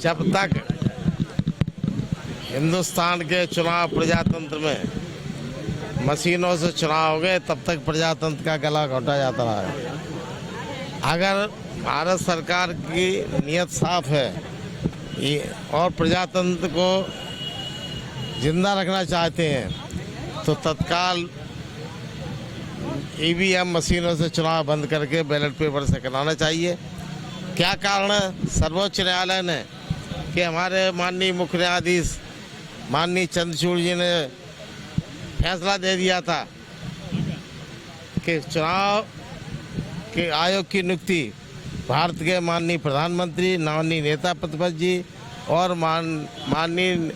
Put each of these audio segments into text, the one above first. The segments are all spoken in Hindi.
जब तक हिंदुस्तान के चुनाव प्रजातंत्र में मशीनों से चुनाव हो गए, तब तक प्रजातंत्र का गला घोटा जाता रहा है। अगर भारत सरकार की नीयत साफ है और प्रजातंत्र को जिंदा रखना चाहते हैं तो तत्काल ईवीएम मशीनों से चुनाव बंद करके बैलेट पेपर से कराना चाहिए। क्या कारण है? सर्वोच्च न्यायालय ने कि हमारे माननीय मुख्य न्यायाधीश माननीय चंद्रचूड़ जी ने फैसला दे दिया था कि चुनाव के आयोग की नियुक्ति भारत के माननीय प्रधानमंत्री, माननीय नेता प्रतिपक्ष जी और माननीय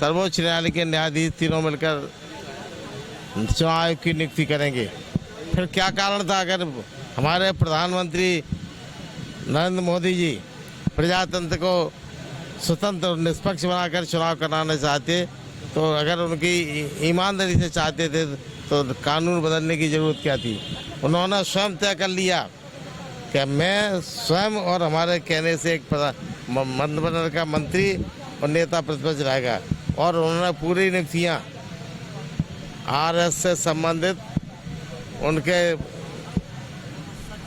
सर्वोच्च न्यायालय के न्यायाधीश तीनों मिलकर चुनाव आयोग की नियुक्ति करेंगे। फिर क्या कारण था? अगर हमारे प्रधानमंत्री नरेंद्र मोदी जी प्रजातंत्र को स्वतंत्र और निष्पक्ष बनाकर चुनाव कराना चाहते, तो अगर उनकी ईमानदारी से चाहते थे तो कानून बदलने की ज़रूरत क्या थी? उन्होंने स्वयं तय कर लिया कि मैं स्वयं और हमारे कहने से एक मंत्रिमंडल का मंत्री और नेता प्रतिपक्ष रहेगा, और उन्होंने पूरी नियुक्तियाँ आरएस से संबंधित उनके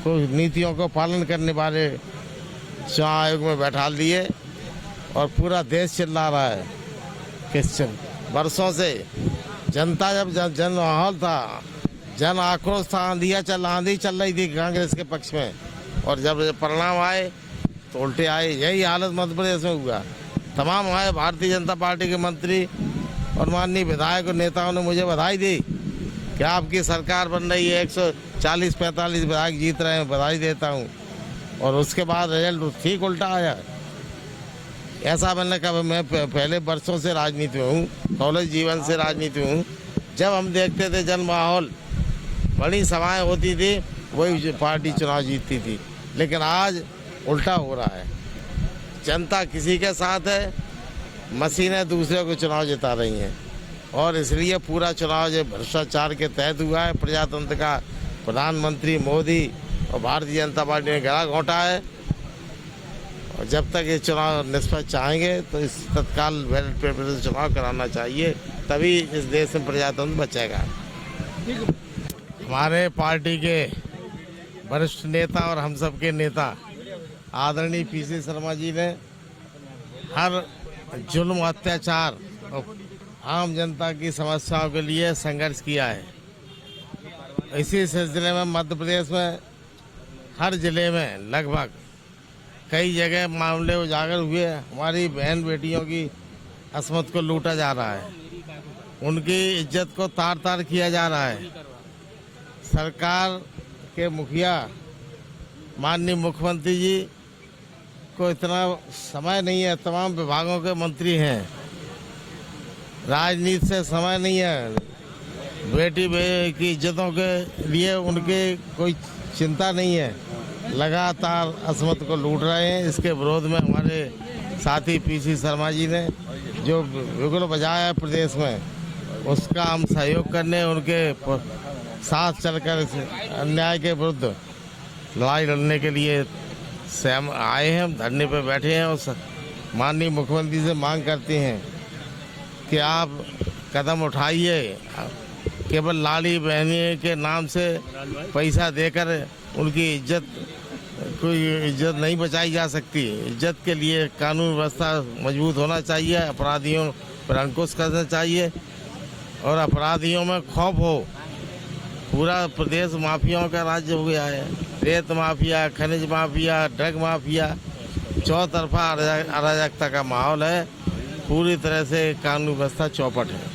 नीतियों को पालन करने वाले चुनाव आयोग में बैठा दिए। और पूरा देश चिल्ला रहा है कि वर्षों से जनता जब जन माहौल था, जन आक्रोश था, आंधी चल रही थी कांग्रेस के पक्ष में, और जब परिणाम आए तो उल्टे आए। यही हालत मध्य प्रदेश में हुआ। तमाम हमारे भारतीय जनता पार्टी के मंत्री और माननीय विधायक और नेताओं ने मुझे बधाई दी कि आपकी सरकार बन रही है, 140-45 विधायक जीत रहे हैं, बधाई देता हूं। और उसके बाद रिजल्ट ठीक उल्टा आया। ऐसा मैंने कहा, मैं पहले वर्षों से राजनीति में हूँ, कॉलेज जीवन से राजनीति में हूँ। जब हम देखते थे जन माहौल, बड़ी सभाएं होती थी, वही पार्टी चुनाव जीतती थी। लेकिन आज उल्टा हो रहा है। जनता किसी के साथ है, मशीनें दूसरे को चुनाव जिता रही हैं। और इसलिए पूरा चुनाव जो भ्रष्टाचार के तहत हुआ है, प्रजातंत्र का प्रधानमंत्री मोदी और भारतीय जनता पार्टी ने गला घोंटा है। और जब तक ये चुनाव निष्पक्ष चाहेंगे तो इस तत्काल बैलेट पेपर से चुनाव कराना चाहिए, तभी इस देश में प्रजातंत्र बचेगा। हमारे पार्टी के वरिष्ठ नेता और हम सब के नेता आदरणीय पीसी शर्मा जी ने हर जुल्म, अत्याचार और आम जनता की समस्याओं के लिए संघर्ष किया है। इसी सिलसिले में मध्य प्रदेश में हर जिले में लगभग कई जगह मामले उजागर हुए। हमारी बहन बेटियों की अस्मत को लूटा जा रहा है, उनकी इज्जत को तार तार किया जा रहा है। सरकार के मुखिया माननीय मुख्यमंत्री जी को इतना समय नहीं है, तमाम विभागों के मंत्री हैं, राजनीति से समय नहीं है, बेटी की इज्जतों के लिए उनके कोई चिंता नहीं है, लगातार अस्मत को लूट रहे हैं। इसके विरोध में हमारे साथी पीसी शर्मा जी ने जो बिगुल बजाया है प्रदेश में, उसका हम सहयोग करने, उनके साथ चलकर अन्याय के विरुद्ध लड़ाई लड़ने के लिए से हम आए हैं, धरने पर बैठे हैं। और माननीय मुख्यमंत्री से मांग करते हैं कि आप कदम उठाइए। केवल लाड़ी बहनी के नाम से पैसा देकर उनकी कोई इज्जत नहीं बचाई जा सकती। इज्जत के लिए कानून व्यवस्था मजबूत होना चाहिए, अपराधियों पर अंकुश करना चाहिए और अपराधियों में खौफ हो। पूरा प्रदेश माफियाओं का राज्य हो गया है। रेत माफिया, खनिज माफिया, ड्रग माफिया, चौतरफा अराजकता का माहौल है। पूरी तरह से कानून व्यवस्था चौपट है।